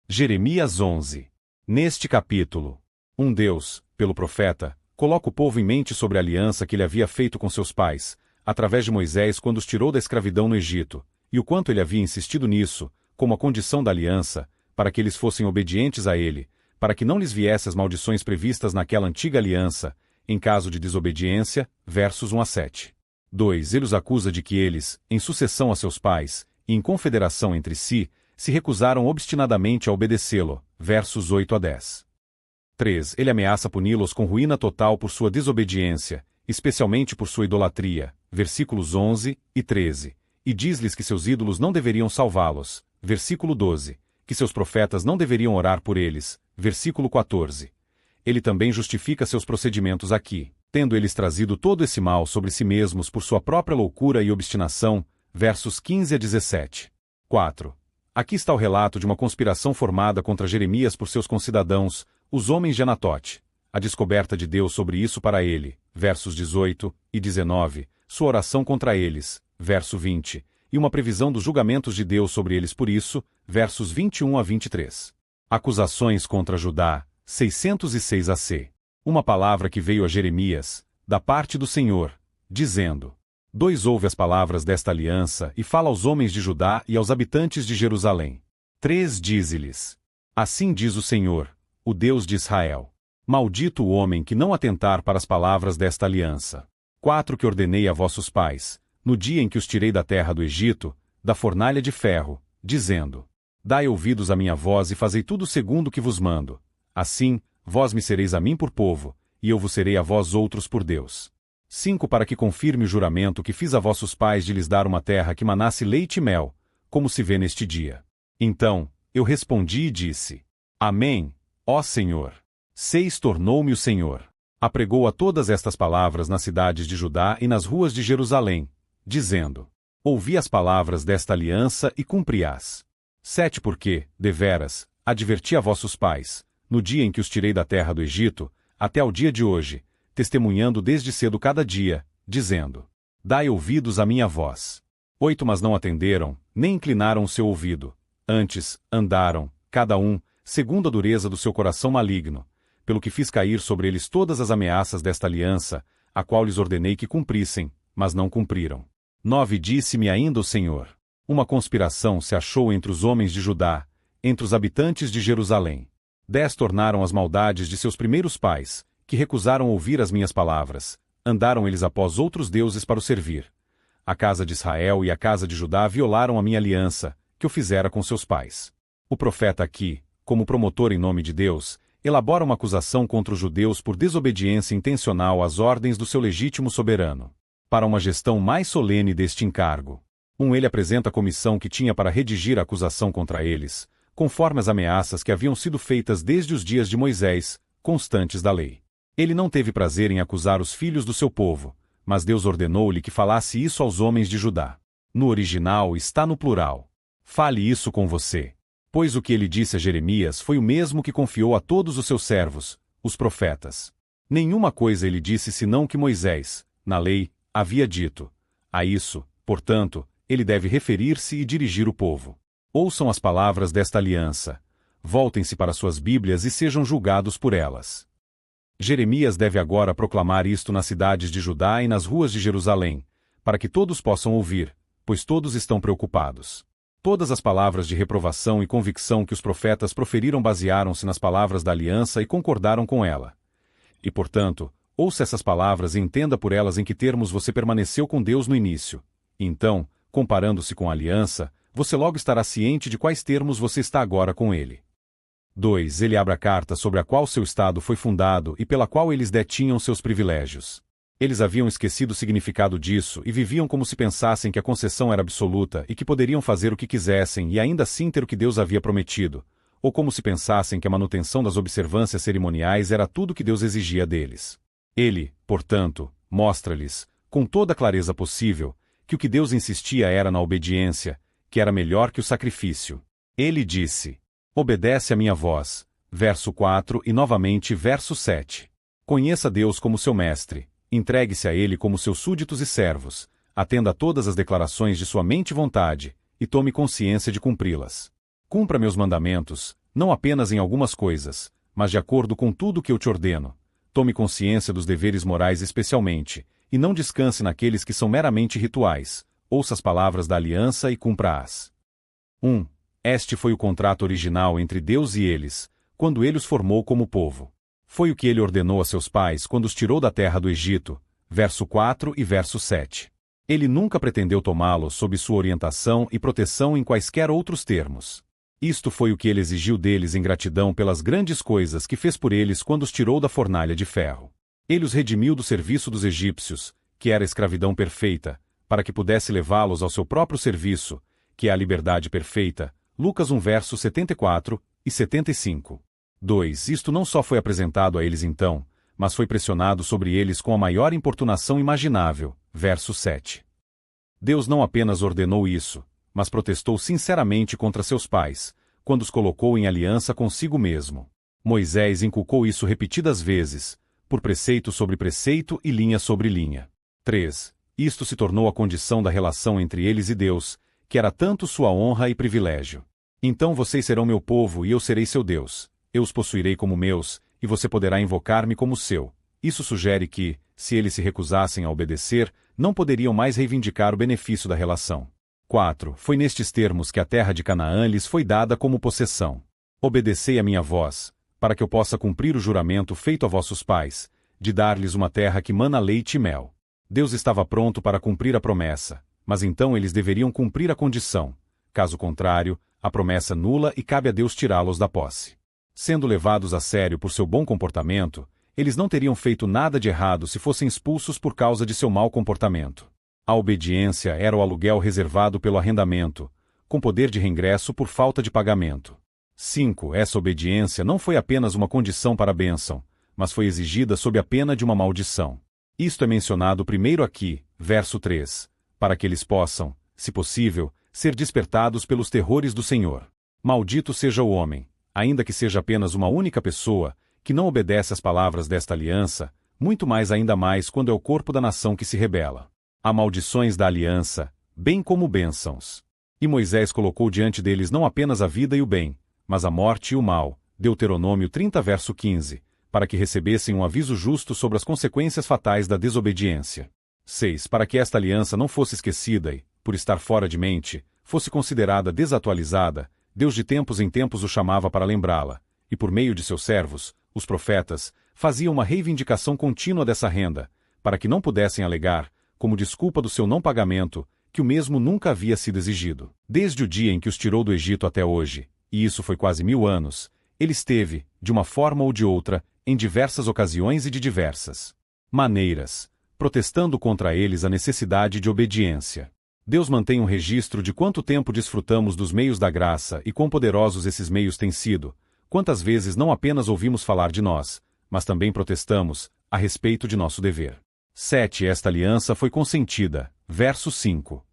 Jeremias 11. Neste capítulo, Deus, pelo profeta, coloca o povo em mente sobre a aliança que ele havia feito com seus pais, através de Moisés quando os tirou da escravidão no Egito, e o quanto ele havia insistido nisso, como a condição da aliança, para que eles fossem obedientes a ele, para que não lhes viessem as maldições previstas naquela antiga aliança, em caso de desobediência, versos 1 a 7. 2. Ele os acusa de que eles, em sucessão a seus pais, e em confederação entre si, se recusaram obstinadamente a obedecê-lo, versos 8 a 10. 3. Ele ameaça puni-los com ruína total por sua desobediência, especialmente por sua idolatria, versículos 11 e 13, e diz-lhes que seus ídolos não deveriam salvá-los, versículo 12, que seus profetas não deveriam orar por eles, versículo 14. Ele também justifica seus procedimentos aqui, tendo eles trazido todo esse mal sobre si mesmos por sua própria loucura e obstinação, versos 15 a 17. 4. Aqui está o relato de uma conspiração formada contra Jeremias por seus concidadãos, os homens de Anatote. A descoberta de Deus sobre isso para ele, versos 18 e 19, sua oração contra eles, verso 20, e uma previsão dos julgamentos de Deus sobre eles por isso, versos 21 a 23. Acusações contra Judá, 606 AC. Uma palavra que veio a Jeremias, da parte do Senhor, dizendo: 2. Ouve as palavras desta aliança e fala aos homens de Judá e aos habitantes de Jerusalém. 3. Dize-lhes: assim diz o Senhor, o Deus de Israel: maldito o homem que não atentar para as palavras desta aliança. 4. Que ordenei a vossos pais, no dia em que os tirei da terra do Egito, da fornalha de ferro, dizendo: dai ouvidos à minha voz e fazei tudo segundo o que vos mando. Assim, vós me sereis a mim por povo, e eu vos serei a vós outros por Deus. 5. Para que confirme o juramento que fiz a vossos pais de lhes dar uma terra que manasse leite e mel, como se vê neste dia. Então, eu respondi e disse: Amém, ó Senhor. 6. Tornou-me o Senhor. Apregou a todas estas palavras nas cidades de Judá e nas ruas de Jerusalém, dizendo: ouvi as palavras desta aliança e cumpri-as. 7. Porque, deveras, adverti a vossos pais, no dia em que os tirei da terra do Egito, até ao dia de hoje, testemunhando desde cedo cada dia, dizendo: dai ouvidos à minha voz. 8. Mas não atenderam, nem inclinaram o seu ouvido. Antes, andaram, cada um, segundo a dureza do seu coração maligno, pelo que fiz cair sobre eles todas as ameaças desta aliança, a qual lhes ordenei que cumprissem, mas não cumpriram. 9. Disse-me ainda o Senhor: uma conspiração se achou entre os homens de Judá, entre os habitantes de Jerusalém. 10. Tornaram as maldades de seus primeiros pais, que recusaram ouvir as minhas palavras, andaram eles após outros deuses para o servir. A casa de Israel e a casa de Judá violaram a minha aliança, que eu fizera com seus pais. O profeta aqui, como promotor em nome de Deus, elabora uma acusação contra os judeus por desobediência intencional às ordens do seu legítimo soberano. Para uma gestão mais solene deste encargo. Ele apresenta a comissão que tinha para redigir a acusação contra eles, conforme as ameaças que haviam sido feitas desde os dias de Moisés, constantes da lei. Ele não teve prazer em acusar os filhos do seu povo, mas Deus ordenou-lhe que falasse isso aos homens de Judá. No original está no plural. Fale isso com você. Pois o que ele disse a Jeremias foi o mesmo que confiou a todos os seus servos, os profetas. Nenhuma coisa ele disse senão que Moisés, na lei, havia dito. A isso, portanto, ele deve referir-se e dirigir o povo. Ouçam as palavras desta aliança. Voltem-se para suas Bíblias e sejam julgados por elas. Jeremias deve agora proclamar isto nas cidades de Judá e nas ruas de Jerusalém, para que todos possam ouvir, pois todos estão preocupados. Todas as palavras de reprovação e convicção que os profetas proferiram basearam-se nas palavras da aliança e concordaram com ela. E, portanto, ouça essas palavras e entenda por elas em que termos você permaneceu com Deus no início. E então, comparando-se com a aliança, você logo estará ciente de quais termos você está agora com ele. 2. Ele abre a carta sobre a qual seu estado foi fundado e pela qual eles detinham seus privilégios. Eles haviam esquecido o significado disso e viviam como se pensassem que a concessão era absoluta e que poderiam fazer o que quisessem e ainda assim ter o que Deus havia prometido, ou como se pensassem que a manutenção das observâncias cerimoniais era tudo que Deus exigia deles. Ele, portanto, mostra-lhes, com toda a clareza possível, que o que Deus insistia era na obediência, que era melhor que o sacrifício. Ele disse: obedece a minha voz, verso 4 e novamente verso 7. Conheça Deus como seu mestre, entregue-se a ele como seus súditos e servos, atenda a todas as declarações de sua mente e vontade, e tome consciência de cumpri-las. Cumpra meus mandamentos, não apenas em algumas coisas, mas de acordo com tudo que eu te ordeno. Tome consciência dos deveres morais especialmente, e não descanse naqueles que são meramente rituais. Ouça as palavras da aliança e cumpra-as. 1. Este foi o contrato original entre Deus e eles, quando ele os formou como povo. Foi o que ele ordenou a seus pais quando os tirou da terra do Egito, verso 4 e verso 7. Ele nunca pretendeu tomá-los sob sua orientação e proteção em quaisquer outros termos. Isto foi o que ele exigiu deles em gratidão pelas grandes coisas que fez por eles quando os tirou da fornalha de ferro. Ele os redimiu do serviço dos egípcios, que era a escravidão perfeita, para que pudesse levá-los ao seu próprio serviço, que é a liberdade perfeita. Lucas 1 verso 74 e 75. 2. Isto não só foi apresentado a eles então, mas foi pressionado sobre eles com a maior importunação imaginável. Verso 7. Deus não apenas ordenou isso, mas protestou sinceramente contra seus pais, quando os colocou em aliança consigo mesmo. Moisés inculcou isso repetidas vezes, por preceito sobre preceito e linha sobre linha. 3. Isto se tornou a condição da relação entre eles e Deus, que era tanto sua honra e privilégio. Então vocês serão meu povo e eu serei seu Deus. Eu os possuirei como meus, e você poderá invocar-me como seu. Isso sugere que, se eles se recusassem a obedecer, não poderiam mais reivindicar o benefício da relação. 4. Foi nestes termos que a terra de Canaã lhes foi dada como possessão. Obedecei a minha voz, para que eu possa cumprir o juramento feito a vossos pais, de dar-lhes uma terra que mana leite e mel. Deus estava pronto para cumprir a promessa, mas então eles deveriam cumprir a condição. Caso contrário, a promessa nula e cabe a Deus tirá-los da posse. Sendo levados a sério por seu bom comportamento, eles não teriam feito nada de errado se fossem expulsos por causa de seu mau comportamento. A obediência era o aluguel reservado pelo arrendamento, com poder de reingresso por falta de pagamento. 5. Essa obediência não foi apenas uma condição para a bênção, mas foi exigida sob a pena de uma maldição. Isto é mencionado primeiro aqui, verso 3, para que eles possam, se possível, ser despertados pelos terrores do Senhor. Maldito seja o homem, ainda que seja apenas uma única pessoa, que não obedece às palavras desta aliança, muito mais ainda mais quando é o corpo da nação que se rebela. Há maldições da aliança, bem como bênçãos. E Moisés colocou diante deles não apenas a vida e o bem, mas a morte e o mal, Deuteronômio 30 verso 15, para que recebessem um aviso justo sobre as consequências fatais da desobediência. 6. Para que esta aliança não fosse esquecida e, por estar fora de mente, fosse considerada desatualizada, Deus de tempos em tempos o chamava para lembrá-la, e por meio de seus servos, os profetas, fazia uma reivindicação contínua dessa renda, para que não pudessem alegar, como desculpa do seu não pagamento, que o mesmo nunca havia sido exigido. Desde o dia em que os tirou do Egito até hoje, e isso foi quase 1000 anos, ele esteve, de uma forma ou de outra, em diversas ocasiões e de diversas maneiras, protestando contra eles a necessidade de obediência. Deus mantém um registro de quanto tempo desfrutamos dos meios da graça e quão poderosos esses meios têm sido, quantas vezes não apenas ouvimos falar de nós, mas também protestamos a respeito de nosso dever. 7. Esta aliança foi consentida. Verso 5.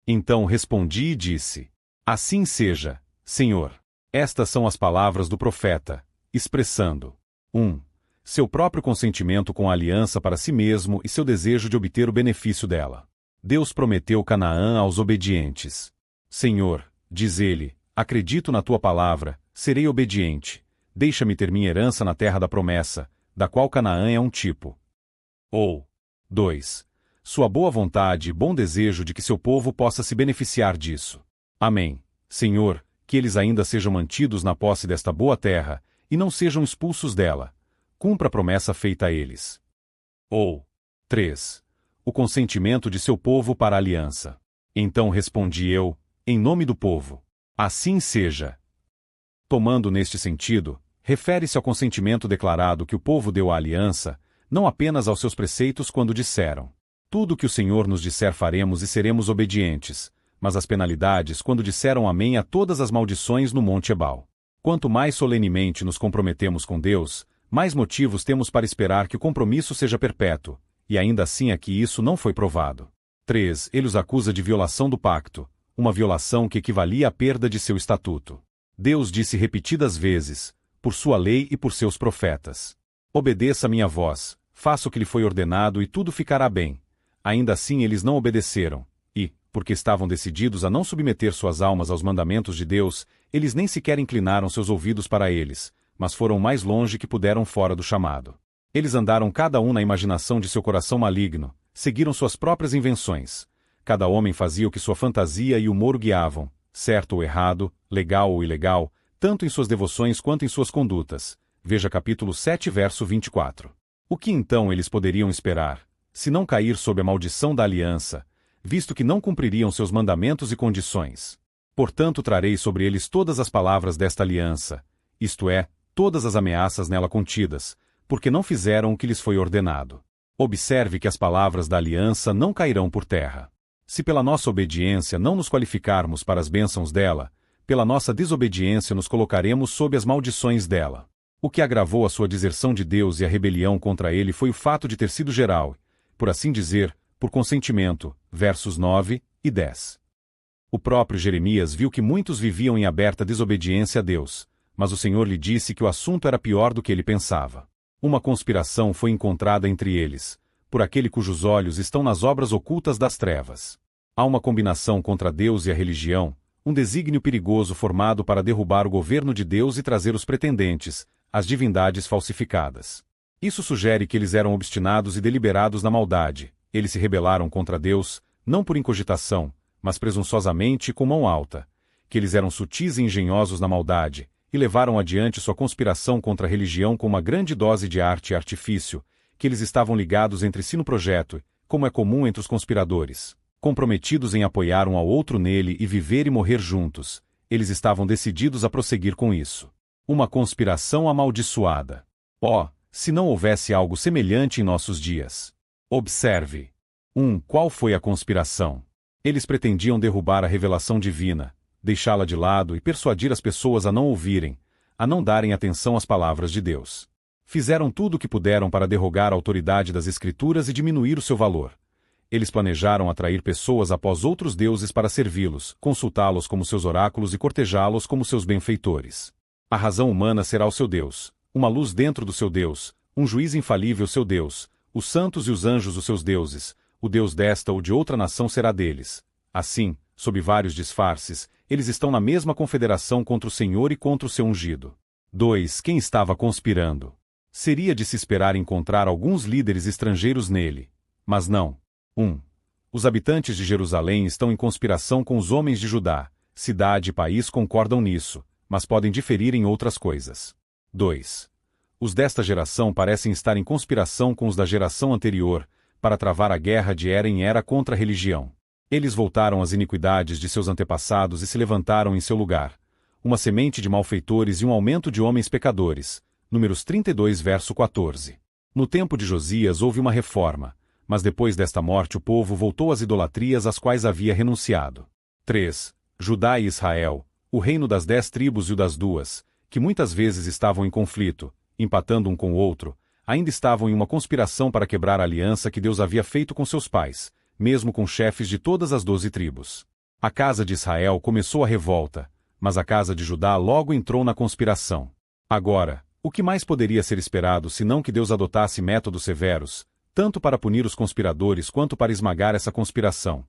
Então respondi e disse: Assim seja, Senhor. Estas são as palavras do profeta, expressando 1. Seu próprio consentimento com a aliança para si mesmo e seu desejo de obter o benefício dela. Deus prometeu Canaã aos obedientes. Senhor, diz ele, acredito na tua palavra, serei obediente. Deixa-me ter minha herança na terra da promessa, da qual Canaã é um tipo. Ou 2. Sua boa vontade e bom desejo de que seu povo possa se beneficiar disso. Amém. Senhor, que eles ainda sejam mantidos na posse desta boa terra, e não sejam expulsos dela. Cumpra a promessa feita a eles. Ou 3. O consentimento de seu povo para a aliança. Então respondi eu, em nome do povo. Assim seja. Tomando neste sentido, refere-se ao consentimento declarado que o povo deu à aliança, não apenas aos seus preceitos quando disseram: tudo que o Senhor nos disser faremos e seremos obedientes, mas as penalidades quando disseram amém a todas as maldições no Monte Ebal. Quanto mais solenemente nos comprometemos com Deus, mais motivos temos para esperar que o compromisso seja perpétuo, e ainda assim aqui isso não foi provado. 3. Ele os acusa de violação do pacto, uma violação que equivalia à perda de seu estatuto. Deus disse repetidas vezes, por sua lei e por seus profetas: obedeça a minha voz, faça o que lhe foi ordenado e tudo ficará bem. Ainda assim eles não obedeceram, e, porque estavam decididos a não submeter suas almas aos mandamentos de Deus, eles nem sequer inclinaram seus ouvidos para eles, mas foram o mais longe que puderam fora do chamado. Eles andaram cada um na imaginação de seu coração maligno, seguiram suas próprias invenções. Cada homem fazia o que sua fantasia e humor o guiavam, certo ou errado, legal ou ilegal, tanto em suas devoções quanto em suas condutas. Veja capítulo 7, verso 24. O que então eles poderiam esperar, se não cair sob a maldição da aliança, visto que não cumpririam seus mandamentos e condições? Portanto trarei sobre eles todas as palavras desta aliança, isto é, todas as ameaças nela contidas, porque não fizeram o que lhes foi ordenado. Observe que as palavras da aliança não cairão por terra. Se pela nossa obediência não nos qualificarmos para as bênçãos dela, pela nossa desobediência nos colocaremos sob as maldições dela. O que agravou a sua deserção de Deus e a rebelião contra ele foi o fato de ter sido geral, por assim dizer, por consentimento, versos 9 e 10. O próprio Jeremias viu que muitos viviam em aberta desobediência a Deus, mas o Senhor lhe disse que o assunto era pior do que ele pensava. Uma conspiração foi encontrada entre eles, por aquele cujos olhos estão nas obras ocultas das trevas. Há uma combinação contra Deus e a religião, um desígnio perigoso formado para derrubar o governo de Deus e trazer os pretendentes, as divindades falsificadas. Isso sugere que eles eram obstinados e deliberados na maldade. Eles se rebelaram contra Deus, não por incogitação, mas presunçosamente e com mão alta, que eles eram sutis e engenhosos na maldade, e levaram adiante sua conspiração contra a religião com uma grande dose de arte e artifício, que eles estavam ligados entre si no projeto, como é comum entre os conspiradores. Comprometidos em apoiar um ao outro nele e viver e morrer juntos, eles estavam decididos a prosseguir com isso. Uma conspiração amaldiçoada. Oh, se não houvesse algo semelhante em nossos dias! Observe. 1. Qual foi a conspiração? Eles pretendiam derrubar a revelação divina, deixá-la de lado e persuadir as pessoas a não ouvirem, a não darem atenção às palavras de Deus. Fizeram tudo o que puderam para derrogar a autoridade das Escrituras e diminuir o seu valor. Eles planejaram atrair pessoas após outros deuses para servi-los, consultá-los como seus oráculos e cortejá-los como seus benfeitores. A razão humana será o seu Deus, uma luz dentro do seu Deus, um juiz infalível seu Deus, os santos e os anjos os seus deuses, o Deus desta ou de outra nação será deles. Assim, sob vários disfarces, eles estão na mesma confederação contra o Senhor e contra o seu ungido. 2. Quem estava conspirando? Seria de se esperar encontrar alguns líderes estrangeiros nele. Mas não. 1. Os habitantes de Jerusalém estão em conspiração com os homens de Judá. Cidade e país concordam nisso, mas podem diferir em outras coisas. 2. Os desta geração parecem estar em conspiração com os da geração anterior, para travar a guerra de era em era contra a religião. Eles voltaram às iniquidades de seus antepassados e se levantaram em seu lugar. Uma semente de malfeitores e um aumento de homens pecadores. Números 32, verso 14. No tempo de Josias houve uma reforma, mas depois desta morte o povo voltou às idolatrias às quais havia renunciado. 3. Judá e Israel, o reino das 10 tribos e o das 2, que muitas vezes estavam em conflito, empatando um com o outro, ainda estavam em uma conspiração para quebrar a aliança que Deus havia feito com seus pais, mesmo com chefes de todas as 12 tribos. A casa de Israel começou a revolta, mas a casa de Judá logo entrou na conspiração. Agora, o que mais poderia ser esperado senão que Deus adotasse métodos severos, tanto para punir os conspiradores quanto para esmagar essa conspiração?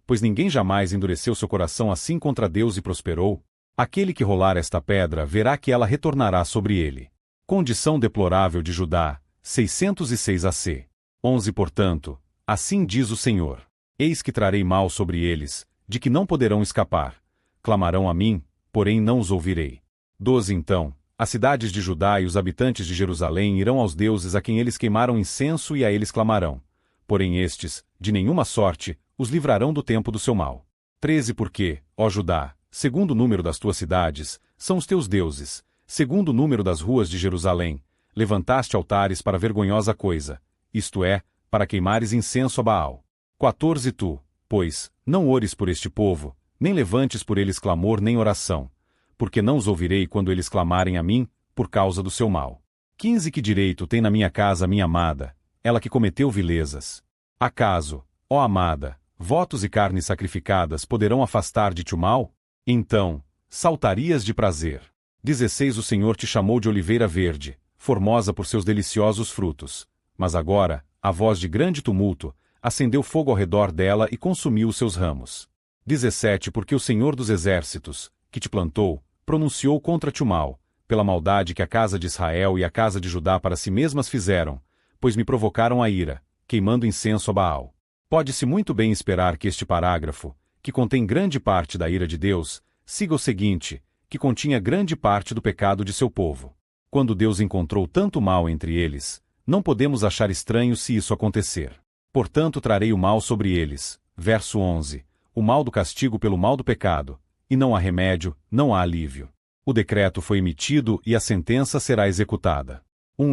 Pois ninguém jamais endureceu seu coração assim contra Deus e prosperou. Aquele que rolar esta pedra verá que ela retornará sobre ele. Condição deplorável de Judá, 606 AC. 11 Portanto, assim diz o Senhor: eis que trarei mal sobre eles, de que não poderão escapar. Clamarão a mim, porém não os ouvirei. 12 Então, as cidades de Judá e os habitantes de Jerusalém irão aos deuses a quem eles queimaram incenso e a eles clamarão. Porém estes, de nenhuma sorte, os livrarão do tempo do seu mal. 13 Porque, ó Judá, segundo o número das tuas cidades, são os teus deuses, segundo o número das ruas de Jerusalém, levantaste altares para vergonhosa coisa, isto é, para queimares incenso a Baal. 14 Tu, pois, não ores por este povo, nem levantes por eles clamor nem oração, porque não os ouvirei quando eles clamarem a mim, por causa do seu mal. 15 Que direito tem na minha casa minha amada, ela que cometeu vilezas? Acaso, ó amada, votos e carnes sacrificadas poderão afastar de ti o mal? Então, saltarias de prazer. 16 O Senhor te chamou de oliveira verde, formosa por seus deliciosos frutos. Mas agora, a voz de grande tumulto, acendeu fogo ao redor dela e consumiu os seus ramos. 17 Porque o Senhor dos Exércitos, que te plantou, pronunciou contra ti o mal, pela maldade que a casa de Israel e a casa de Judá para si mesmas fizeram, pois me provocaram a ira, queimando incenso a Baal. Pode-se muito bem esperar que este parágrafo, que contém grande parte da ira de Deus, siga o seguinte, que continha grande parte do pecado de seu povo. Quando Deus encontrou tanto mal entre eles, não podemos achar estranho se isso acontecer. Portanto trarei o mal sobre eles. Verso 11. O mal do castigo pelo mal do pecado, e não há remédio, não há alívio. O decreto foi emitido e a sentença será executada.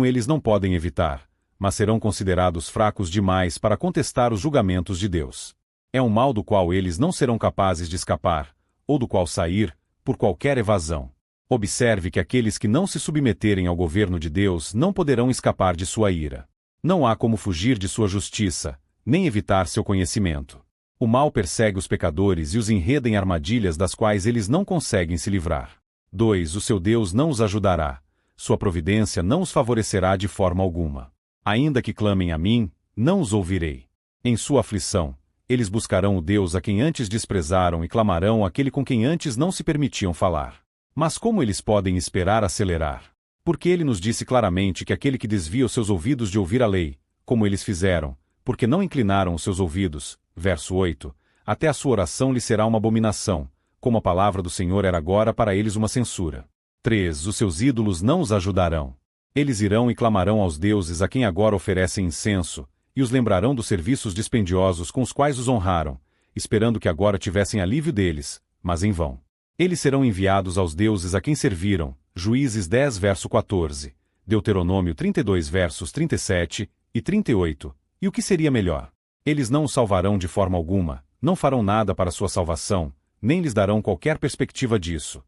Eles não podem evitar, mas serão considerados fracos demais para contestar os julgamentos de Deus. É um mal do qual eles não serão capazes de escapar, ou do qual sair, por qualquer evasão. Observe que aqueles que não se submeterem ao governo de Deus não poderão escapar de sua ira. Não há como fugir de sua justiça, nem evitar seu conhecimento. O mal persegue os pecadores e os enreda em armadilhas das quais eles não conseguem se livrar. 2 O seu Deus não os ajudará. Sua providência não os favorecerá de forma alguma. Ainda que clamem a mim, não os ouvirei. Em sua aflição, eles buscarão o Deus a quem antes desprezaram e clamarão aquele com quem antes não se permitiam falar. Mas como eles podem esperar acelerar? Porque ele nos disse claramente que aquele que desvia os seus ouvidos de ouvir a lei, como eles fizeram, porque não inclinaram os seus ouvidos, verso 8, até a sua oração lhe será uma abominação, como a palavra do Senhor era agora para eles uma censura. 3 Os seus ídolos não os ajudarão. Eles irão e clamarão aos deuses a quem agora oferecem incenso, e os lembrarão dos serviços dispendiosos com os quais os honraram, esperando que agora tivessem alívio deles, mas em vão. Eles serão enviados aos deuses a quem serviram, Juízes 10 verso 14, Deuteronômio 32 versos 37 e 38, e o que seria melhor? Eles não os salvarão de forma alguma, não farão nada para sua salvação, nem lhes darão qualquer perspectiva disso.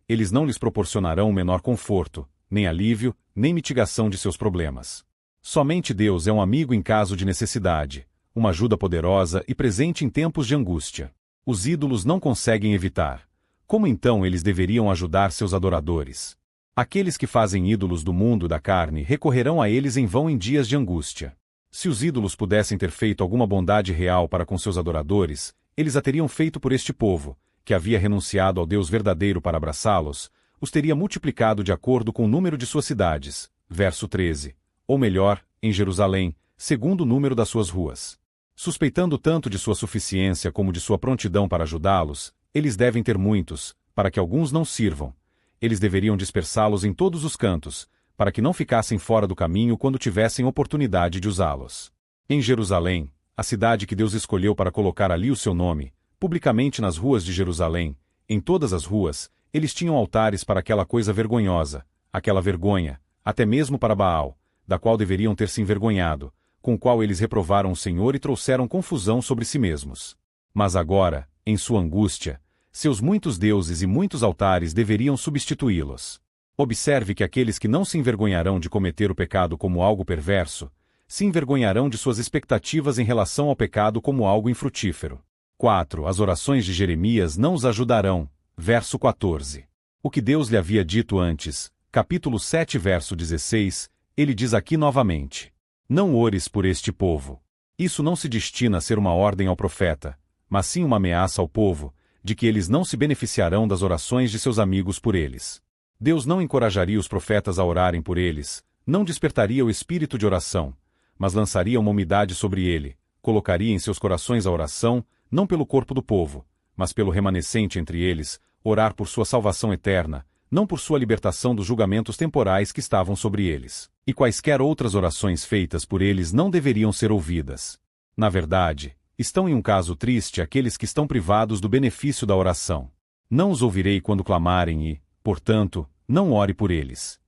Eles não lhes proporcionarão o menor conforto, nem alívio, nem mitigação de seus problemas. Somente Deus é um amigo em caso de necessidade, uma ajuda poderosa e presente em tempos de angústia. Os ídolos não conseguem evitar. Como então eles deveriam ajudar seus adoradores? Aqueles que fazem ídolos do mundo da carne recorrerão a eles em vão em dias de angústia. Se os ídolos pudessem ter feito alguma bondade real para com seus adoradores, eles a teriam feito por este povo, que havia renunciado ao Deus verdadeiro para abraçá-los, os teria multiplicado de acordo com o número de suas cidades. Verso 13. Ou melhor, em Jerusalém, segundo o número das suas ruas. Suspeitando tanto de sua suficiência como de sua prontidão para ajudá-los, eles devem ter muitos, para que alguns não sirvam. Eles deveriam dispersá-los em todos os cantos, para que não ficassem fora do caminho quando tivessem oportunidade de usá-los. Em Jerusalém, a cidade que Deus escolheu para colocar ali o seu nome, publicamente nas ruas de Jerusalém, em todas as ruas, eles tinham altares para aquela coisa vergonhosa, aquela vergonha, até mesmo para Baal, da qual deveriam ter se envergonhado, com o qual eles reprovaram o Senhor e trouxeram confusão sobre si mesmos. Mas agora, em sua angústia, seus muitos deuses e muitos altares deveriam substituí-los. Observe que aqueles que não se envergonharão de cometer o pecado como algo perverso, se envergonharão de suas expectativas em relação ao pecado como algo infrutífero. 4 As orações de Jeremias não os ajudarão. Verso 14. O que Deus lhe havia dito antes, capítulo 7 verso 16, ele diz aqui novamente. Não ores por este povo. Isso não se destina a ser uma ordem ao profeta, mas sim uma ameaça ao povo, de que eles não se beneficiarão das orações de seus amigos por eles. Deus não encorajaria os profetas a orarem por eles, não despertaria o espírito de oração, mas lançaria uma umidade sobre ele, colocaria em seus corações a oração, não pelo corpo do povo, mas pelo remanescente entre eles, orar por sua salvação eterna, não por sua libertação dos julgamentos temporais que estavam sobre eles. E quaisquer outras orações feitas por eles não deveriam ser ouvidas. Na verdade, estão em um caso triste aqueles que estão privados do benefício da oração. Não os ouvirei quando clamarem e, portanto, não ore por eles.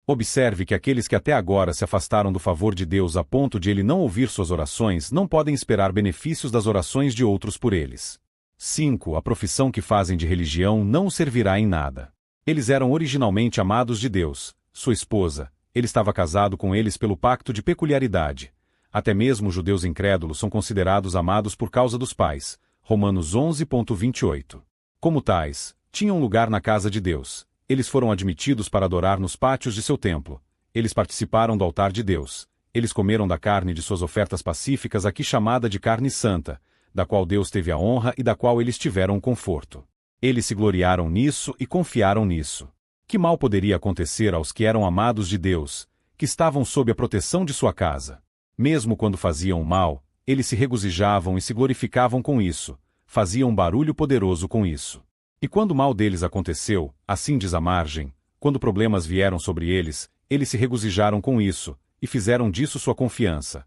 Observe que aqueles que até agora se afastaram do favor de Deus a ponto de ele não ouvir suas orações não podem esperar benefícios das orações de outros por eles. 5 A profissão que fazem de religião não os servirá em nada. Eles eram originalmente amados de Deus, sua esposa, ele estava casado com eles pelo pacto de peculiaridade. Até mesmo os judeus incrédulos são considerados amados por causa dos pais. Romanos 11.28. Como tais, tinham lugar na casa de Deus. Eles foram admitidos para adorar nos pátios de seu templo. Eles participaram do altar de Deus. Eles comeram da carne de suas ofertas pacíficas, aqui chamada de carne santa, da qual Deus teve a honra e da qual eles tiveram o conforto. Eles se gloriaram nisso e confiaram nisso. Que mal poderia acontecer aos que eram amados de Deus, que estavam sob a proteção de sua casa? Mesmo quando faziam o mal, eles se regozijavam e se glorificavam com isso, faziam um barulho poderoso com isso. E quando o mal deles aconteceu, assim diz a margem, quando problemas vieram sobre eles, eles se regozijaram com isso, e fizeram disso sua confiança.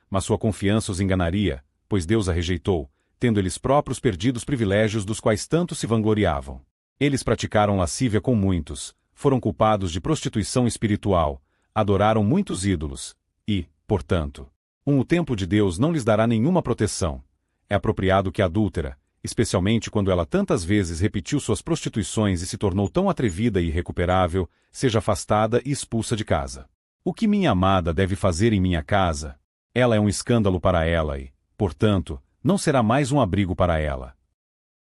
Mas sua confiança os enganaria, pois Deus a rejeitou, tendo eles próprios perdido os privilégios dos quais tanto se vangloriavam. Eles praticaram lascívia com muitos, foram culpados de prostituição espiritual, adoraram muitos ídolos, e, portanto, o templo de Deus não lhes dará nenhuma proteção. É apropriado que a adúltera, especialmente quando ela tantas vezes repetiu suas prostituições e se tornou tão atrevida e irrecuperável, seja afastada e expulsa de casa. O que minha amada deve fazer em minha casa? Ela é um escândalo para ela e, portanto, não será mais um abrigo para ela.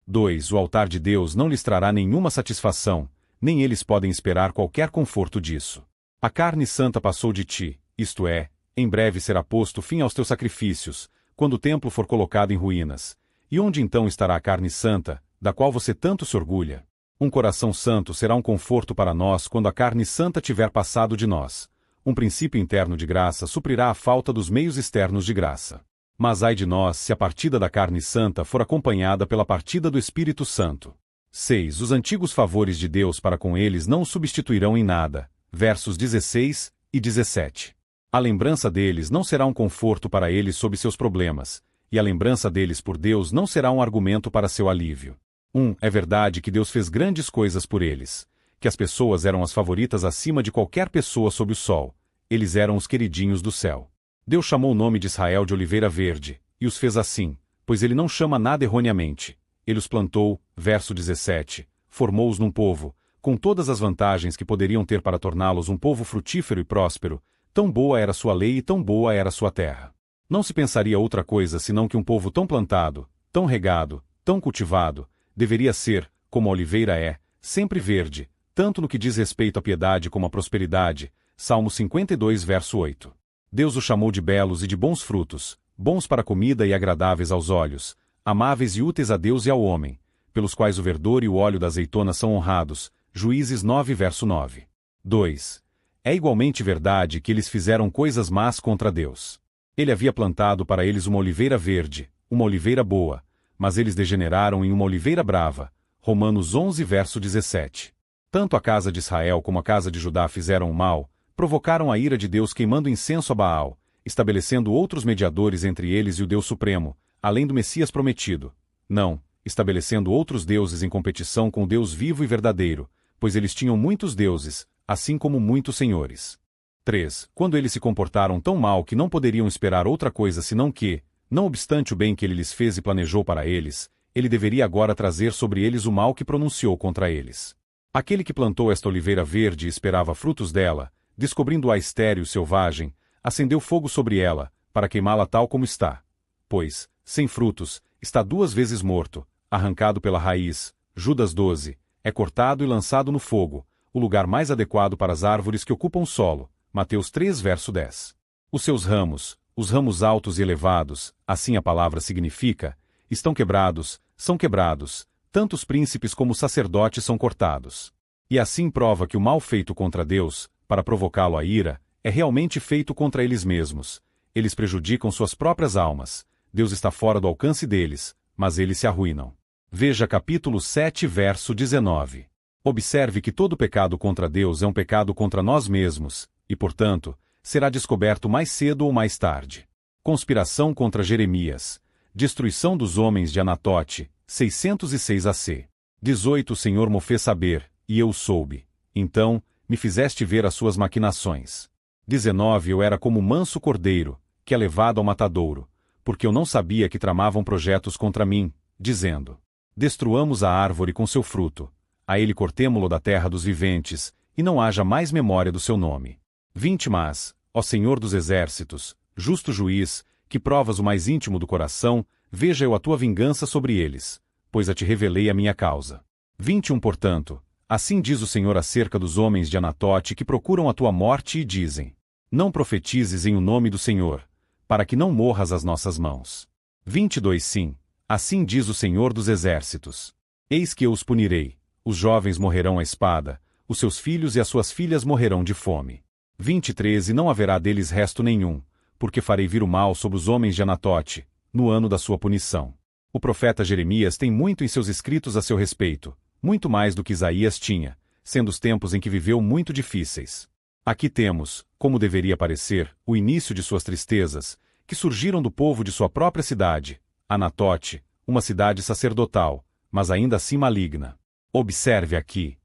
2. O altar de Deus não lhes trará nenhuma satisfação, nem eles podem esperar qualquer conforto disso. A carne santa passou de ti, isto é, em breve será posto fim aos teus sacrifícios, quando o templo for colocado em ruínas. E onde então estará a carne santa, da qual você tanto se orgulha? Um coração santo será um conforto para nós quando a carne santa tiver passado de nós. Um princípio interno de graça suprirá a falta dos meios externos de graça. Mas ai de nós se a partida da carne santa for acompanhada pela partida do Espírito Santo. 6. Os antigos favores de Deus para com eles não o substituirão em nada. Versos 16 e 17. A lembrança deles não será um conforto para eles sob seus problemas, e a lembrança deles por Deus não será um argumento para seu alívio. 1. É verdade que Deus fez grandes coisas por eles, que as pessoas eram as favoritas acima de qualquer pessoa sob o sol, eles eram os queridinhos do céu. Deus chamou o nome de Israel de oliveira verde, e os fez assim, pois ele não chama nada erroneamente. Ele os plantou, verso 17, formou-os num povo, com todas as vantagens que poderiam ter para torná-los um povo frutífero e próspero, tão boa era sua lei e tão boa era sua terra. Não se pensaria outra coisa senão que um povo tão plantado, tão regado, tão cultivado, deveria ser, como a oliveira é, sempre verde, tanto no que diz respeito à piedade como à prosperidade. Salmo 52, verso 8. Deus os chamou de belos e de bons frutos, bons para a comida e agradáveis aos olhos, amáveis e úteis a Deus e ao homem, pelos quais o verdor e o óleo da azeitona são honrados. Juízes 9, verso 9. 2. É igualmente verdade que eles fizeram coisas más contra Deus. Ele havia plantado para eles uma oliveira verde, uma oliveira boa, mas eles degeneraram em uma oliveira brava. Romanos 11, verso 17. Tanto a casa de Israel como a casa de Judá fizeram o mal, provocaram a ira de Deus queimando incenso a Baal, estabelecendo outros mediadores entre eles e o Deus Supremo, além do Messias prometido. Não, estabelecendo outros deuses em competição com o Deus vivo e verdadeiro, pois eles tinham muitos deuses, assim como muitos senhores. 3. Quando eles se comportaram tão mal que não poderiam esperar outra coisa senão que, não obstante o bem que ele lhes fez e planejou para eles, ele deveria agora trazer sobre eles o mal que pronunciou contra eles. Aquele que plantou esta oliveira verde e esperava frutos dela, descobrindo-a estéril e selvagem, acendeu fogo sobre ela, para queimá-la tal como está. Pois, sem frutos, está 2 vezes morto, arrancado pela raiz. Judas 12, é cortado e lançado no fogo, o lugar mais adequado para as árvores que ocupam o solo. Mateus 3, verso 10. Os seus ramos, os ramos altos e elevados, assim a palavra significa, estão quebrados, são quebrados, tanto os príncipes como os sacerdotes são cortados. E assim prova que o mal feito contra Deus, para provocá-lo à ira, é realmente feito contra eles mesmos. Eles prejudicam suas próprias almas. Deus está fora do alcance deles, mas eles se arruinam. Veja capítulo 7, verso 19. Observe que todo pecado contra Deus é um pecado contra nós mesmos, e, portanto, será descoberto mais cedo ou mais tarde. Conspiração contra Jeremias. Destruição dos homens de Anatote, 606 AC. 18 O Senhor mo fez saber, e eu soube. Então, me fizeste ver as suas maquinações. 19 Eu era como manso cordeiro, que é levado ao matadouro, porque eu não sabia que tramavam projetos contra mim, dizendo: destruamos a árvore com seu fruto, a ele cortemo-lo da terra dos viventes, e não haja mais memória do seu nome. 20 Mas, ó Senhor dos exércitos, justo juiz, que provas o mais íntimo do coração, veja eu a tua vingança sobre eles, pois a te revelei a minha causa. 21 Portanto, assim diz o Senhor acerca dos homens de Anatote que procuram a tua morte e dizem: Não profetizes em o nome do Senhor, para que não morras às nossas mãos. 22 Sim, assim diz o Senhor dos Exércitos. Eis que eu os punirei, os jovens morrerão à espada, os seus filhos e as suas filhas morrerão de fome. 23 E não haverá deles resto nenhum, porque farei vir o mal sobre os homens de Anatote, no ano da sua punição. O profeta Jeremias tem muito em seus escritos a seu respeito, muito mais do que Isaías tinha, sendo os tempos em que viveu muito difíceis. Aqui temos, como deveria parecer, o início de suas tristezas, que surgiram do povo de sua própria cidade, Anatote, uma cidade sacerdotal, mas ainda assim maligna. Observe aqui.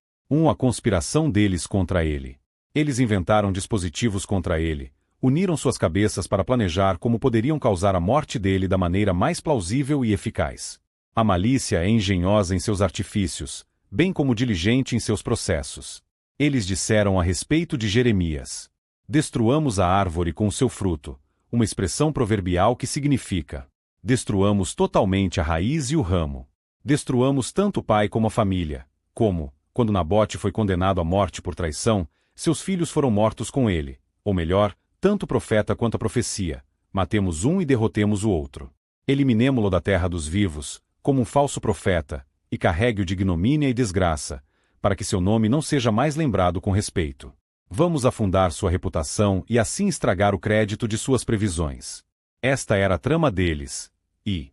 A conspiração deles contra ele. Eles inventaram dispositivos contra ele, uniram suas cabeças para planejar como poderiam causar a morte dele da maneira mais plausível e eficaz. A malícia é engenhosa em seus artifícios, bem como diligente em seus processos. Eles disseram a respeito de Jeremias: destruamos a árvore com o seu fruto, uma expressão proverbial que significa: destruamos totalmente a raiz e o ramo. Destruamos tanto o pai como a família, como, quando Nabote foi condenado à morte por traição, seus filhos foram mortos com ele, ou melhor, tanto o profeta quanto a profecia, matemos um e derrotemos o outro. Eliminemo-lo da terra dos vivos, como um falso profeta, e carregue-o de ignomínia e desgraça, para que seu nome não seja mais lembrado com respeito. Vamos afundar sua reputação e assim estragar o crédito de suas previsões. Esta era a trama deles. E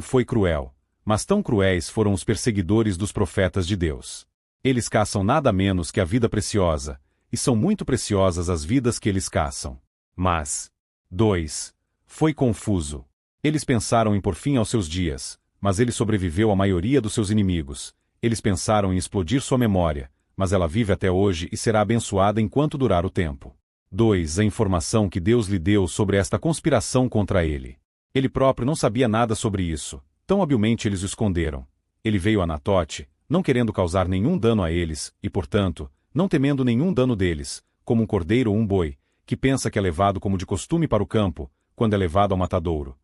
foi cruel, mas tão cruéis foram os perseguidores dos profetas de Deus. Eles caçam nada menos que a vida preciosa, e são muito preciosas as vidas que eles caçam. Mas 2. Foi confuso. Eles pensaram em pôr fim aos seus dias, mas ele sobreviveu à maioria dos seus inimigos. Eles pensaram em explodir sua memória, mas ela vive até hoje e será abençoada enquanto durar o tempo. 2. A informação que Deus lhe deu sobre esta conspiração contra ele. Ele próprio não sabia nada sobre isso, tão habilmente eles o esconderam. Ele veio a Anatote, não querendo causar nenhum dano a eles, e portanto, não temendo nenhum dano deles, como um cordeiro ou um boi, que pensa que é levado como de costume para o campo, quando é levado ao matadouro.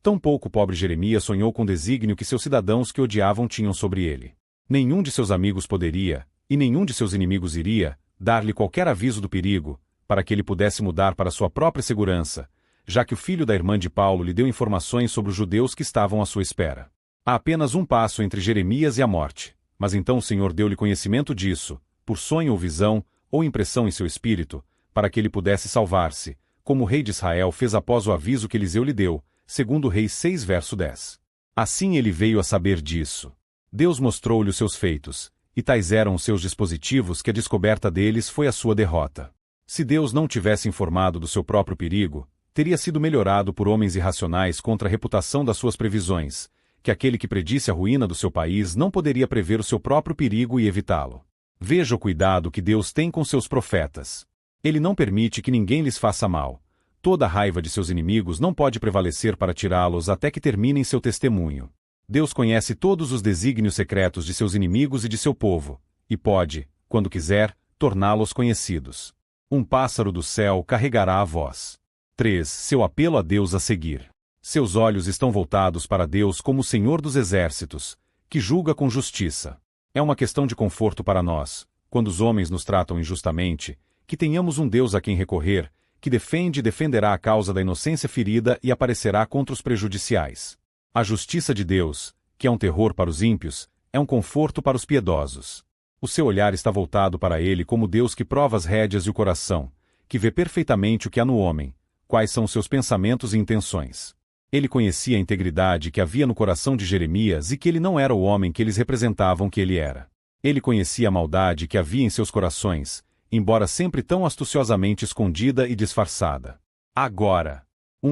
Tampouco o pobre Jeremias sonhou com o desígnio que seus cidadãos que odiavam tinham sobre ele. Nenhum de seus amigos poderia, e nenhum de seus inimigos iria, dar-lhe qualquer aviso do perigo, para que ele pudesse mudar para sua própria segurança, já que o filho da irmã de Paulo lhe deu informações sobre os judeus que estavam à sua espera. Há apenas um passo entre Jeremias e a morte, mas então o Senhor deu-lhe conhecimento disso, por sonho ou visão, ou impressão em seu espírito, para que ele pudesse salvar-se, como o rei de Israel fez após o aviso que Eliseu lhe deu, segundo Reis 6 verso 10. Assim ele veio a saber disso. Deus mostrou-lhe os seus feitos, e tais eram os seus dispositivos que a descoberta deles foi a sua derrota. Se Deus não tivesse informado do seu próprio perigo, teria sido melhorado por homens irracionais contra a reputação das suas previsões, que aquele que predisse a ruína do seu país não poderia prever o seu próprio perigo e evitá-lo. Veja o cuidado que Deus tem com seus profetas. Ele não permite que ninguém lhes faça mal. Toda a raiva de seus inimigos não pode prevalecer para tirá-los até que terminem seu testemunho. Deus conhece todos os desígnios secretos de seus inimigos e de seu povo, e pode, quando quiser, torná-los conhecidos. Um pássaro do céu carregará a voz. 3. Seu apelo a Deus a seguir. Seus olhos estão voltados para Deus como o Senhor dos Exércitos, que julga com justiça. É uma questão de conforto para nós, quando os homens nos tratam injustamente, que tenhamos um Deus a quem recorrer, que defende e defenderá a causa da inocência ferida e aparecerá contra os prejudiciais. A justiça de Deus, que é um terror para os ímpios, é um conforto para os piedosos. O seu olhar está voltado para ele como Deus que prova as rédeas e o coração, que vê perfeitamente o que há no homem, quais são seus pensamentos e intenções. Ele conhecia a integridade que havia no coração de Jeremias e que ele não era o homem que eles representavam que ele era. Ele conhecia a maldade que havia em seus corações, embora sempre tão astuciosamente escondida e disfarçada. Agora,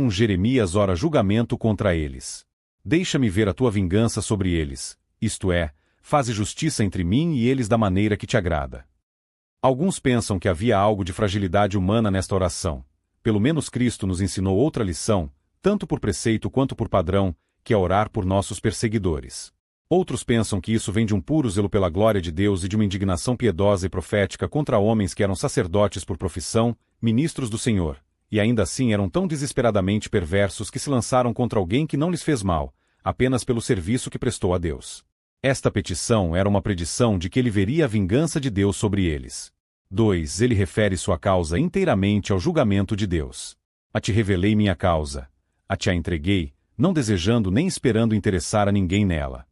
Jeremias ora julgamento contra eles. Deixa-me ver a tua vingança sobre eles, isto é, faze justiça entre mim e eles da maneira que te agrada. Alguns pensam que havia algo de fragilidade humana nesta oração. Pelo menos Cristo nos ensinou outra lição, tanto por preceito quanto por padrão, que é orar por nossos perseguidores. Outros pensam que isso vem de um puro zelo pela glória de Deus e de uma indignação piedosa e profética contra homens que eram sacerdotes por profissão, ministros do Senhor, e ainda assim eram tão desesperadamente perversos que se lançaram contra alguém que não lhes fez mal, apenas pelo serviço que prestou a Deus. Esta petição era uma predição de que ele veria a vingança de Deus sobre eles. 2. Ele refere sua causa inteiramente ao julgamento de Deus. A ti revelei minha causa. A ti a entreguei, não desejando nem esperando interessar a ninguém nela.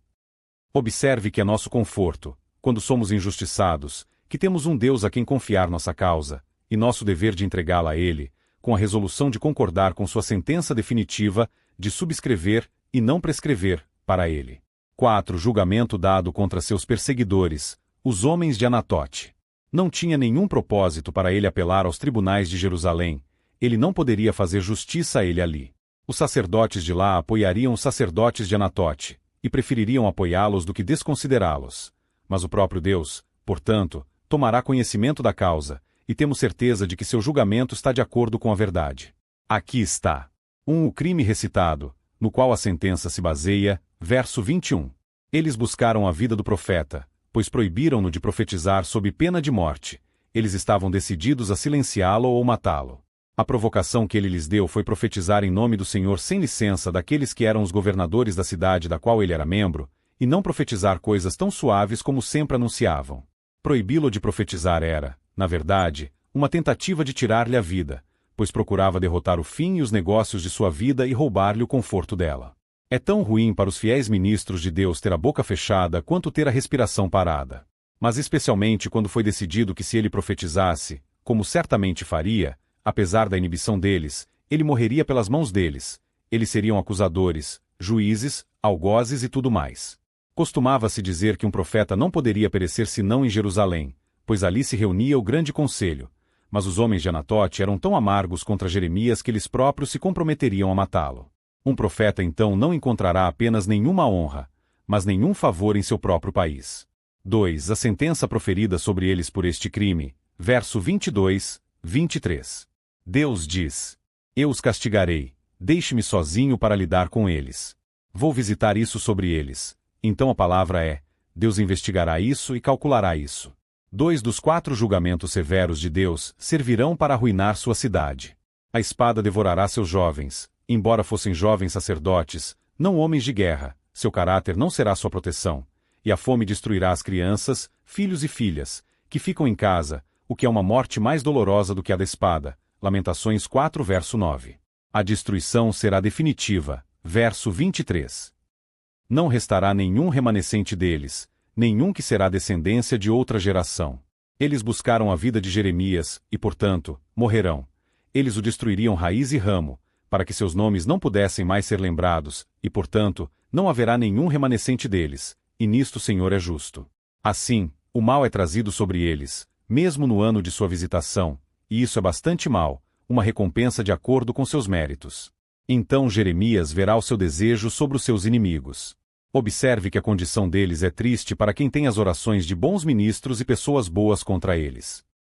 Observe que é nosso conforto, quando somos injustiçados, que temos um Deus a quem confiar nossa causa, e nosso dever de entregá-la a Ele, com a resolução de concordar com sua sentença definitiva, de subscrever e não prescrever, para Ele. 4. Julgamento dado contra seus perseguidores, os homens de Anatote. Não tinha nenhum propósito para ele apelar aos tribunais de Jerusalém, ele não poderia fazer justiça a ele ali. Os sacerdotes de lá apoiariam os sacerdotes de Anatote, e prefeririam apoiá-los do que desconsiderá-los. Mas o próprio Deus, portanto, tomará conhecimento da causa, e temos certeza de que seu julgamento está de acordo com a verdade. Aqui está. 1. O crime recitado, no qual a sentença se baseia, verso 21. Eles buscaram a vida do profeta, pois proibiram-no de profetizar sob pena de morte. Eles estavam decididos a silenciá-lo ou matá-lo. A provocação que ele lhes deu foi profetizar em nome do Senhor sem licença daqueles que eram os governadores da cidade da qual ele era membro, e não profetizar coisas tão suaves como sempre anunciavam. Proibi-lo de profetizar era, na verdade, uma tentativa de tirar-lhe a vida, pois procurava derrotar o fim e os negócios de sua vida e roubar-lhe o conforto dela. É tão ruim para os fiéis ministros de Deus ter a boca fechada quanto ter a respiração parada. Mas especialmente quando foi decidido que se ele profetizasse, como certamente faria, apesar da inibição deles, ele morreria pelas mãos deles. Eles seriam acusadores, juízes, algozes e tudo mais. Costumava-se dizer que um profeta não poderia perecer senão em Jerusalém, pois ali se reunia o grande conselho. Mas os homens de Anatote eram tão amargos contra Jeremias que eles próprios se comprometeriam a matá-lo. Um profeta então não encontrará apenas nenhuma honra, mas nenhum favor em seu próprio país. 2. A sentença proferida sobre eles por este crime, verso 22, 23. Deus diz: eu os castigarei, deixe-me sozinho para lidar com eles. Vou visitar isso sobre eles. Então a palavra é: Deus investigará isso e calculará isso. 2 dos 4 julgamentos severos de Deus servirão para arruinar sua cidade. A espada devorará seus jovens, embora fossem jovens sacerdotes, não homens de guerra, seu caráter não será sua proteção, e a fome destruirá as crianças, filhos e filhas, que ficam em casa, o que é uma morte mais dolorosa do que a da espada. Lamentações 4 verso 9. A destruição será definitiva, verso 23. Não restará nenhum remanescente deles, nenhum que será descendência de outra geração. Eles buscaram a vida de Jeremias, e portanto, morrerão. Eles o destruiriam raiz e ramo, para que seus nomes não pudessem mais ser lembrados, e portanto, não haverá nenhum remanescente deles, e nisto o Senhor é justo. Assim, o mal é trazido sobre eles, mesmo no ano de sua visitação, e isso é bastante mal, uma recompensa de acordo com seus méritos. Então Jeremias verá o seu desejo sobre os seus inimigos. Observe que a condição deles é triste para quem tem as orações de bons ministros e pessoas boas contra eles.